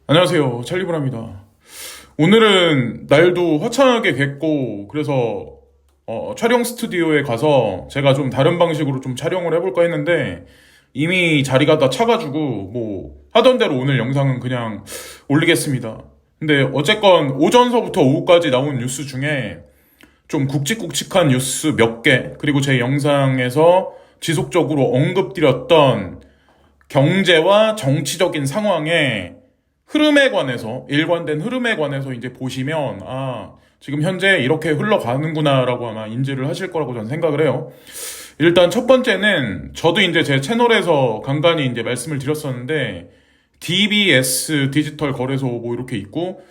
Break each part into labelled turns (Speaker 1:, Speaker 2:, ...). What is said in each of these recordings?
Speaker 1: 안녕하세요. 찰리브라입니다. 오늘은 날도 화창하게 겠고, 그래서 촬영 스튜디오에 가서 제가 좀 다른 방식으로 좀 촬영을 해볼까 했는데, 이미 자리가 다 차가지고, 뭐, 하던 대로 오늘 영상은 그냥 올리겠습니다. 근데 어쨌건 오전서부터 오후까지 나온 뉴스 중에 좀 굵직굵직한 뉴스 몇 개, 그리고 제 영상에서 지속적으로 언급드렸던 경제와 정치적인 상황에 흐름에 관해서, 일관된 흐름에 관해서 이제 보시면, 지금 현재 이렇게 흘러가는구나라고 아마 인지를 하실 거라고 저는 생각을 해요. 일단 첫 번째는, 저도 이제 제 채널에서 간간히 이제 말씀을 드렸었는데, DBS 디지털 거래소 뭐 이렇게 있고,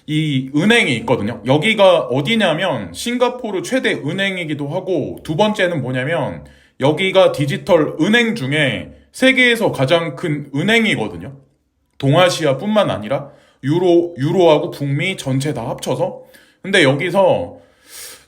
Speaker 1: 이 은행이 있거든요. 여기가 어디냐면, 싱가포르 최대 은행이기도 하고, 두 번째는 뭐냐면, 여기가 디지털 은행 중에 세계에서 가장 큰 은행이거든요. 동아시아뿐만 아니라 유로하고 북미 전체 다 합쳐서. 근데 여기서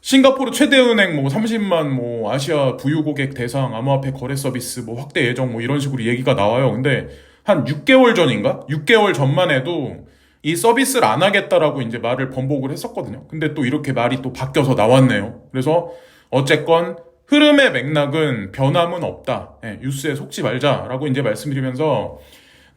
Speaker 1: 싱가포르 최대 은행 뭐 30만 뭐 아시아 부유 고객 대상 암호화폐 거래 서비스 뭐 확대 예정 뭐 이런 식으로 얘기가 나와요. 근데 한 6개월 전인가? 6개월 전만 해도 이 서비스를 안 하겠다라고 이제 말을 번복을 했었거든요. 근데 또 이렇게 말이 또 바뀌어서 나왔네요. 그래서 어쨌건 흐름의 맥락은 변함은 없다. 뉴스에 속지 말자라고 이제 말씀드리면서,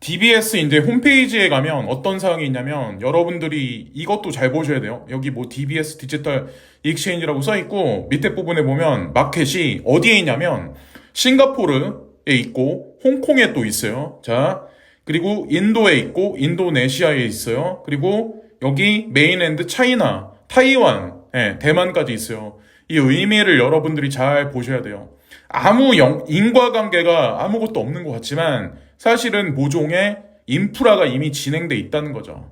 Speaker 1: DBS 이제 홈페이지에 가면 어떤 사항이 있냐면, 여러분들이 이것도 잘 보셔야 돼요. 여기 뭐 DBS 디지털 익스체인지라고 써 있고, 밑에 부분에 보면 마켓이 어디에 있냐면 싱가포르에 있고 홍콩에 또 있어요. 자, 그리고 인도에 있고 인도네시아에 있어요. 그리고 여기 메인랜드 차이나, 타이완, 대만까지 있어요. 이 의미를 여러분들이 잘 보셔야 돼요. 인과관계가 아무것도 없는 것 같지만 사실은 모종의 인프라가 이미 진행돼 있다는 거죠.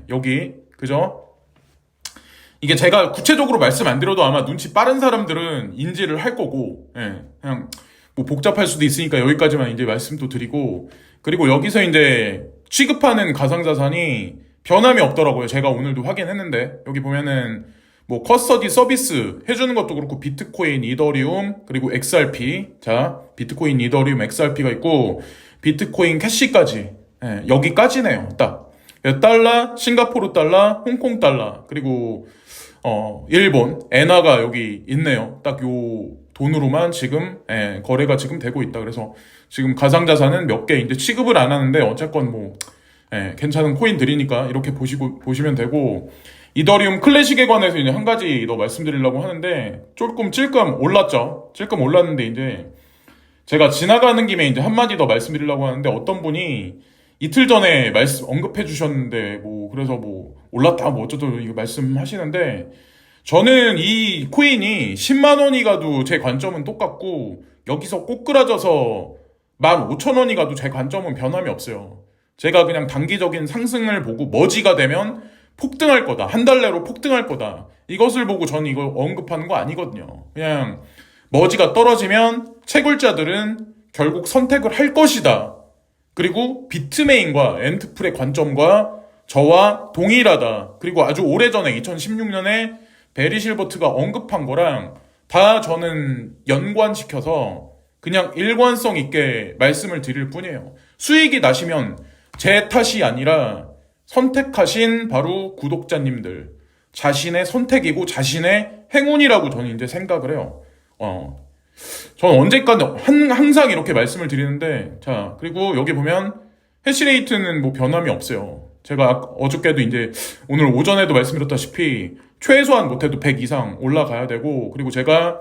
Speaker 1: 여기, 그죠? 이게 제가 구체적으로 말씀 안 드려도 아마 눈치 빠른 사람들은 인지를 할 거고, 그냥 뭐 복잡할 수도 있으니까 여기까지만 이제 말씀도 드리고, 그리고 여기서 이제 취급하는 가상자산이 변함이 없더라고요. 제가 오늘도 확인했는데, 여기 보면은 뭐 커스터디 서비스 해주는 것도 그렇고, 비트코인, 이더리움, 그리고 XRP. 자, 비트코인, 이더리움, XRP가 있고, 비트코인 캐시까지. 여기까지네요. 딱 달러, 싱가포르 달러, 홍콩 달러, 그리고 일본 엔화가 여기 있네요. 딱 요 돈으로만 지금 거래가 지금 되고 있다. 그래서 지금 가상자산은 몇 개 이제 취급을 안 하는데, 어쨌건 뭐 괜찮은 코인들이니까 이렇게 보시면 되고, 이더리움 클래식에 관해서 이제 한 가지 더 말씀드리려고 하는데, 조금 찔끔 올랐죠. 찔끔 올랐는데, 이제 제가 지나가는 김에 이제 한마디 더 말씀드리려고 하는데, 어떤 분이 이틀 전에 언급해 주셨는데, 뭐 그래서 뭐 올랐다 뭐 어쩌고 이거 말씀하시는데, 저는 이 코인이 10만 원이 가도 제 관점은 똑같고, 여기서 꼬꾸라져서 15,000원이 가도 제 관점은 변함이 없어요. 제가 그냥 단기적인 상승을 보고 머지가 되면 폭등할 거다, 한 달 내로 폭등할 거다, 이것을 보고 저는 이거 언급하는 거 아니거든요. 그냥 머지가 떨어지면 채굴자들은 결국 선택을 할 것이다. 그리고 비트메인과 엔트풀의 관점과 저와 동일하다. 그리고 아주 오래전에 2016년에 베리 실버트가 언급한 거랑 다 저는 연관시켜서 그냥 일관성 있게 말씀을 드릴 뿐이에요. 수익이 나시면 제 탓이 아니라 선택하신 바로 구독자님들 자신의 선택이고 자신의 행운이라고 저는 이제 생각을 해요. 저는 언제까지 항상 이렇게 말씀을 드리는데, 자, 그리고 여기 보면 해시레이트는 뭐 변함이 없어요. 제가 어저께도 이제 오늘 오전에도 말씀드렸다시피 최소한 못해도 100 이상 올라가야 되고, 그리고 제가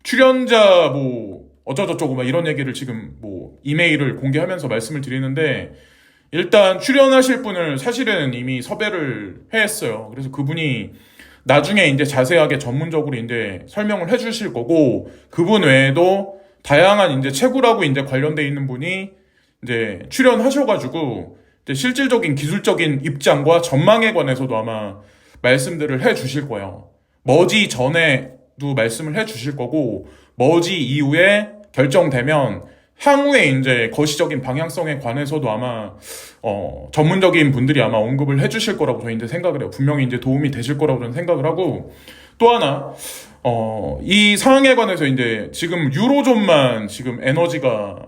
Speaker 1: 출연자 뭐 어쩌고저쩌고 막 이런 얘기를 지금 뭐 이메일을 공개하면서 말씀을 드리는데, 일단 출연하실 분을 사실은 이미 섭외를 했어요. 그래서 그분이 나중에 이제 자세하게 전문적으로 이제 설명을 해주실 거고, 그분 외에도 다양한 이제 채굴하고 이제 관련돼 있는 분이 이제 출연하셔가지고 이제 실질적인 기술적인 입장과 전망에 관해서도 아마 말씀들을 해 주실 거예요. 머지 전에도 말씀을 해 주실 거고, 머지 이후에 결정되면 향후에 이제 거시적인 방향성에 관해서도 아마 전문적인 분들이 아마 언급을 해주실 거라고 저는 이제 생각을 해요. 분명히 이제 도움이 되실 거라고 저는 생각을 하고, 또 하나 이 상황에 관해서 이제 지금 유로존만 지금 에너지가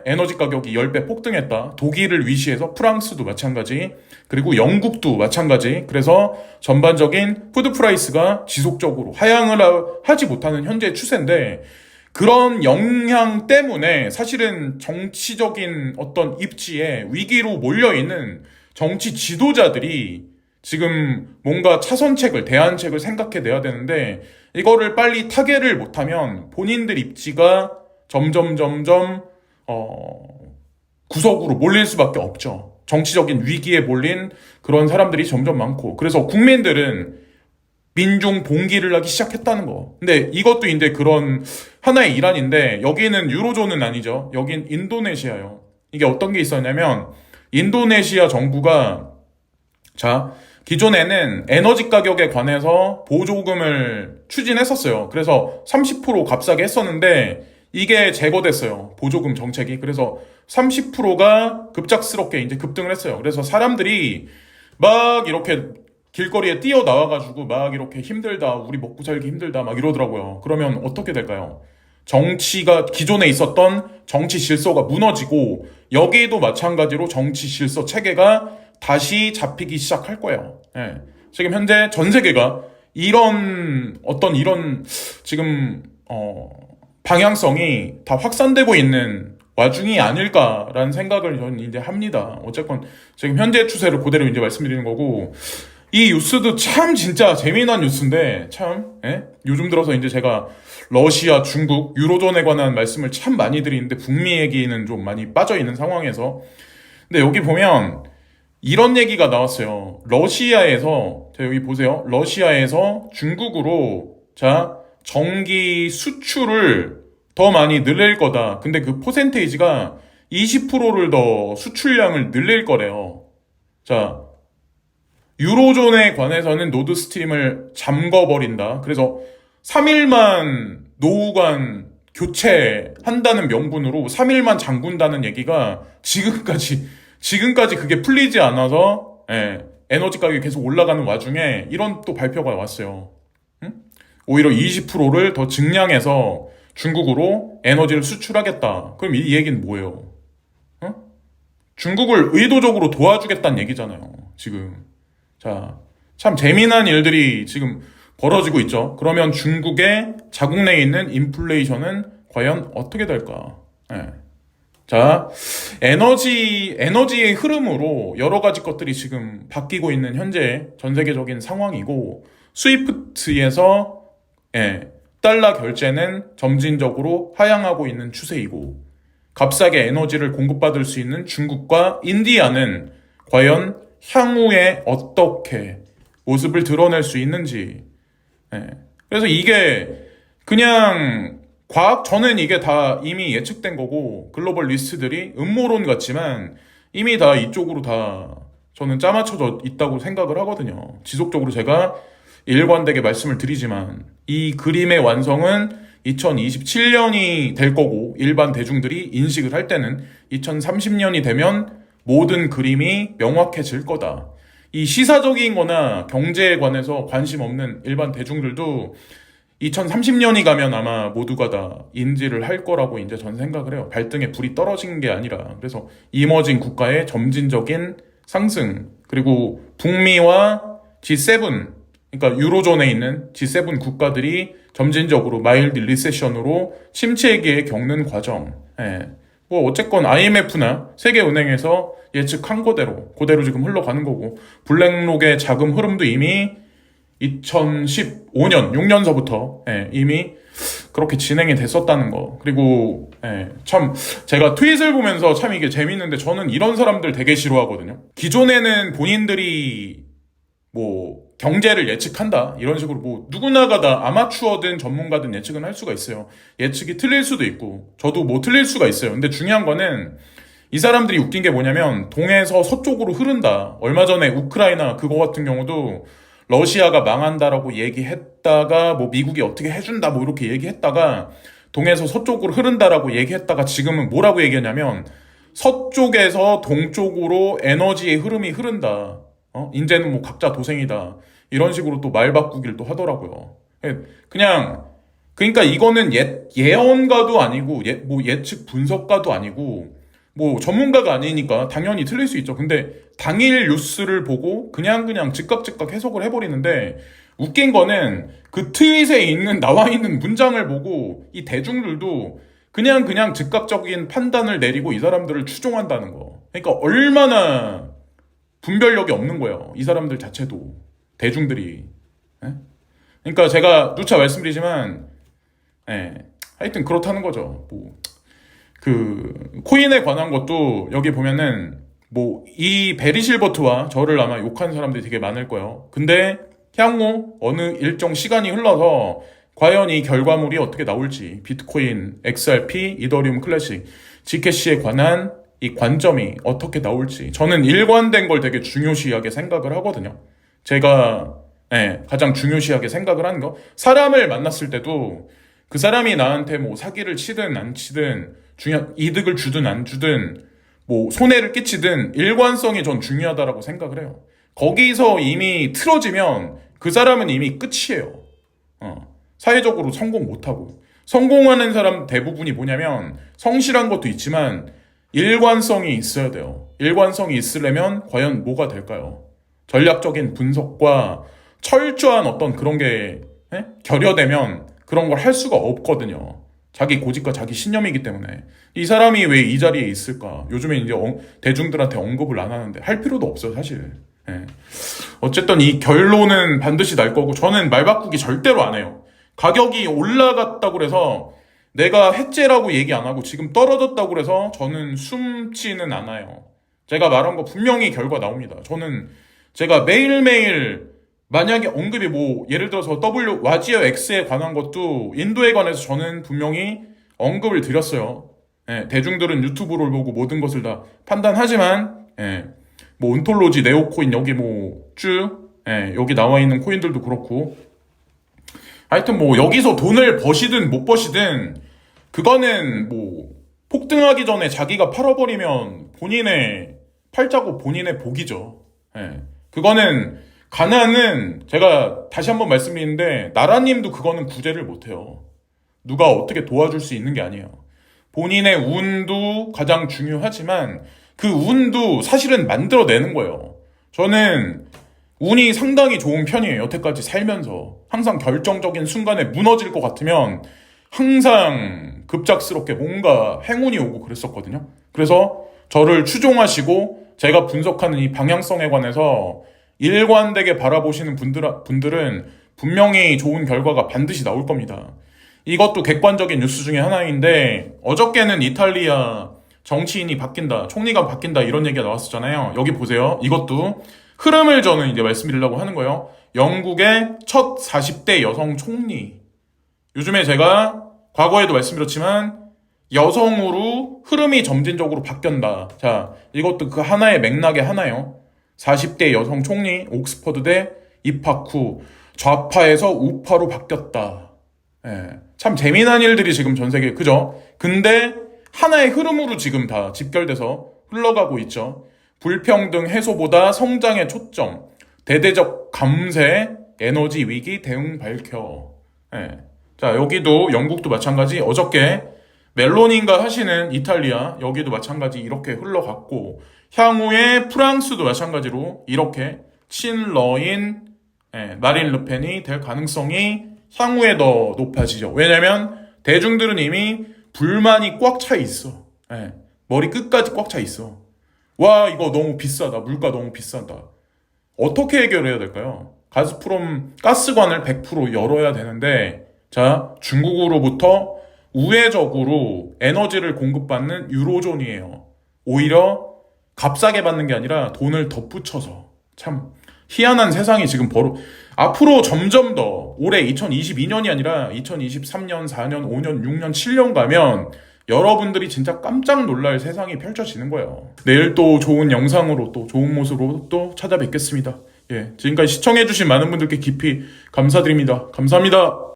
Speaker 1: 에너지 가격이 10배 폭등했다. 독일을 위시해서 프랑스도 마찬가지. 그리고 영국도 마찬가지. 그래서 전반적인 푸드 프라이스가 지속적으로 하향을 하지 못하는 현재 추세인데 그런 영향 때문에 사실은 정치적인 어떤 입지에 위기로 몰려있는 정치 지도자들이 지금 뭔가 차선책을, 대안책을 생각해내야 되는데 이거를 빨리 타개를 못하면 본인들 입지가 점점 구석으로 몰릴 수밖에 없죠. 정치적인 위기에 몰린 그런 사람들이 점점 많고 그래서 국민들은 민중 봉기를 하기 시작했다는 거. 근데 이것도 이제 그런 하나의 일환인데 여기는 유로존은 아니죠. 여긴 인도네시아요. 이게 어떤 게 있었냐면 인도네시아 정부가 자 기존에는 에너지 가격에 관해서 보조금을 추진했었어요. 그래서 30% 값싸게 했었는데 이게 제거됐어요. 보조금 정책이. 그래서 30%가 급작스럽게 이제 급등을 했어요. 그래서 사람들이 막 이렇게 길거리에 뛰어나와가지고 막 이렇게 힘들다, 우리 먹고 살기 힘들다 막 이러더라고요. 그러면 어떻게 될까요? 정치가 기존에 있었던 정치 질서가 무너지고 여기도 마찬가지로 정치 질서 체계가 다시 잡히기 시작할 거예요. 예. 지금 현재 전 세계가 이런 지금 방향성이 다 확산되고 있는 와중이 아닐까라는 생각을 저는 이제 합니다. 어쨌건 지금 현재 추세를 그대로 이제 말씀드리는 거고 이 뉴스도 참 진짜 재미난 뉴스인데 참 요즘 들어서 이제 제가 러시아, 중국, 유로존에 관한 말씀을 참 많이 드리는데 북미 얘기는 좀 많이 빠져 있는 상황에서 근데 여기 보면 이런 얘기가 나왔어요. 러시아에서 자 여기 보세요. 러시아에서 중국으로 자 전기 수출을 더 많이 늘릴 거다. 근데 그 퍼센테이지가 20%를 더 수출량을 늘릴 거래요. 자, 유로존에 관해서는 노드스트림을 잠궈버린다. 그래서 3일만 노후관 교체한다는 명분으로 3일만 잠근다는 얘기가 지금까지 그게 풀리지 않아서 에너지 가격이 계속 올라가는 와중에 이런 또 발표가 왔어요. 응? 오히려 20%를 더 증량해서 중국으로 에너지를 수출하겠다. 그럼 이 얘기는 뭐예요? 중국을 의도적으로 도와주겠다는 얘기잖아요. 지금. 자, 참 재미난 일들이 지금 벌어지고 있죠. 그러면 중국의 자국 내에 있는 인플레이션은 과연 어떻게 될까? 자, 에너지의 흐름으로 여러 가지 것들이 지금 바뀌고 있는 현재 전 세계적인 상황이고, 스위프트에서, 달러 결제는 점진적으로 하향하고 있는 추세이고, 값싸게 에너지를 공급받을 수 있는 중국과 인디아는 과연 향후에 어떻게 모습을 드러낼 수 있는지. 그래서 이게 그냥 저는 이게 다 이미 예측된 거고 글로벌 리스트들이 음모론 같지만 이미 다 이쪽으로 다 저는 짜맞춰져 있다고 생각을 하거든요. 지속적으로 제가 일관되게 말씀을 드리지만 이 그림의 완성은 2027년이 될 거고 일반 대중들이 인식을 할 때는 2030년이 되면 모든 그림이 명확해질 거다. 이 시사적인 거나 경제에 관해서 관심 없는 일반 대중들도 2030년이 가면 아마 모두가 다 인지를 할 거라고 이제 전 생각을 해요. 발등에 불이 떨어진 게 아니라. 그래서 이머징 국가의 점진적인 상승, 그리고 북미와 G7, 그러니까 유로존에 있는 G7 국가들이 점진적으로 마일드 리세션으로 침체기에 겪는 과정. 뭐 어쨌건 IMF나 세계은행에서 예측한 그대로 지금 흘러가는 거고, 블랙록의 자금 흐름도 이미 2015년 6년서부터 이미 그렇게 진행이 됐었다는 거. 그리고 참 제가 트윗을 보면서 참 이게 재밌는데, 저는 이런 사람들 되게 싫어하거든요. 기존에는 본인들이 뭐 경제를 예측한다 이런 식으로 뭐 누구나가 다 아마추어든 전문가든 예측은 할 수가 있어요. 예측이 틀릴 수도 있고 저도 뭐 틀릴 수가 있어요. 근데 중요한 거는 이 사람들이 웃긴 게 뭐냐면 동에서 서쪽으로 흐른다. 얼마 전에 우크라이나 그거 같은 경우도 러시아가 망한다라고 얘기했다가 뭐 미국이 어떻게 해준다 뭐 이렇게 얘기했다가 동에서 서쪽으로 흐른다라고 얘기했다가 지금은 뭐라고 얘기하냐면 서쪽에서 동쪽으로 에너지의 흐름이 흐른다. 이제는 뭐 각자 도생이다. 이런 식으로 또 말 바꾸기를 또 하더라고요. 그냥 그러니까 이거는 예언가도 아니고 뭐 예측 분석가도 아니고 뭐 전문가가 아니니까 당연히 틀릴 수 있죠. 근데 당일 뉴스를 보고 그냥 즉각 해석을 해버리는데 웃긴 거는 그 트윗에 나와 있는 문장을 보고 이 대중들도 그냥 즉각적인 판단을 내리고 이 사람들을 추종한다는 거. 그러니까 얼마나 분별력이 없는 거예요. 이 사람들 자체도. 대중들이. 예? 그러니까 제가 누차 말씀드리지만 예, 하여튼 그렇다는 거죠. 뭐, 코인에 관한 것도 여기 보면은, 뭐, 이 베리 실버트와 저를 아마 욕한 사람들이 되게 많을 거예요. 근데 향후 어느 일정 시간이 흘러서 과연 이 결과물이 어떻게 나올지, 비트코인, XRP, 이더리움 클래식, 지캐시에 관한 이 관점이 어떻게 나올지, 저는 일관된 걸 되게 중요시하게 생각을 하거든요. 제가, 가장 중요시하게 생각을 하는 거. 사람을 만났을 때도 그 사람이 나한테 뭐 사기를 치든 안 치든 이득을 주든 안 주든 뭐 손해를 끼치든 일관성이 전 중요하다라고 생각을 해요. 거기서 이미 틀어지면 그 사람은 이미 끝이에요. 사회적으로 성공 못하고. 성공하는 사람 대부분이 뭐냐면 성실한 것도 있지만 일관성이 있어야 돼요. 일관성이 있으려면 과연 뭐가 될까요? 전략적인 분석과 철저한 어떤 그런 게 결여되면 그런 걸 할 수가 없거든요. 자기 고집과 자기 신념이기 때문에. 이 사람이 왜 이 자리에 있을까? 요즘에 이제 대중들한테 언급을 안 하는데 할 필요도 없어요, 사실. 예. 어쨌든 이 결론은 반드시 날 거고 저는 말 바꾸기 절대로 안 해요. 가격이 올라갔다고 해서 내가 해째라고 얘기 안 하고 지금 떨어졌다고 그래서 저는 숨지는 않아요. 제가 말한 거 분명히 결과 나옵니다. 저는 제가 매일매일 만약에 언급이 뭐 예를 들어서 와지어 X에 관한 것도 인도에 관해서 저는 분명히 언급을 드렸어요. 예, 대중들은 유튜브를 보고 모든 것을 다 판단하지만 뭐 온톨로지, 네오코인 여기 여기 나와 있는 코인들도 그렇고 하여튼 뭐 여기서 돈을 버시든 못 버시든 그거는 뭐 폭등하기 전에 자기가 팔아버리면 본인의 팔자고 본인의 복이죠. 그거는 가난은 제가 다시 한번 말씀드리는데 나라님도 그거는 구제를 못해요. 누가 어떻게 도와줄 수 있는 게 아니에요. 본인의 운도 가장 중요하지만 그 운도 사실은 만들어내는 거예요. 저는 운이 상당히 좋은 편이에요. 여태까지 살면서 항상 결정적인 순간에 무너질 것 같으면 항상 급작스럽게 뭔가 행운이 오고 그랬었거든요. 그래서 저를 추종하시고 제가 분석하는 이 방향성에 관해서 일관되게 바라보시는 분들은 분명히 좋은 결과가 반드시 나올 겁니다. 이것도 객관적인 뉴스 중에 하나인데 어저께는 이탈리아 정치인이 바뀐다, 총리가 바뀐다 이런 얘기가 나왔었잖아요. 여기 보세요. 이것도 흐름을 저는 이제 말씀드리려고 하는 거예요. 영국의 첫 40대 여성 총리. 요즘에 제가 과거에도 말씀드렸지만 여성으로 흐름이 점진적으로 바뀐다. 자, 이것도 그 하나의 맥락의 하나요. 40대 여성 총리 옥스퍼드대 입학 후 좌파에서 우파로 바뀌었다. 참 재미난 일들이 지금 전 세계에 그죠? 근데 하나의 흐름으로 지금 다 집결돼서 흘러가고 있죠. 불평등 해소보다 성장에 초점, 대대적 감세, 에너지 위기 대응 밝혀. 자, 여기도 영국도 마찬가지. 어저께 멜로니인가 하시는 이탈리아 여기도 마찬가지 이렇게 흘러갔고 향후에 프랑스도 마찬가지로 이렇게 친러인 마린 르펜이 될 가능성이 향후에 더 높아지죠. 왜냐면 대중들은 이미 불만이 꽉 차 있어. 머리 끝까지 꽉 차 있어. 와, 이거 너무 비싸다. 물가 너무 비싸다. 어떻게 해결해야 될까요? 가스프롬 가스관을 100% 열어야 되는데 자, 중국으로부터 우회적으로 에너지를 공급받는 유로존이에요. 오히려 값싸게 받는 게 아니라 돈을 덧붙여서 참 희한한 세상이 지금 앞으로 점점 더 올해 2022년이 아니라 2023년, 4년, 5년, 6년, 7년 가면 여러분들이 진짜 깜짝 놀랄 세상이 펼쳐지는 거예요. 내일 또 좋은 영상으로 또 좋은 모습으로 또 찾아뵙겠습니다. 지금까지 시청해주신 많은 분들께 깊이 감사드립니다. 감사합니다.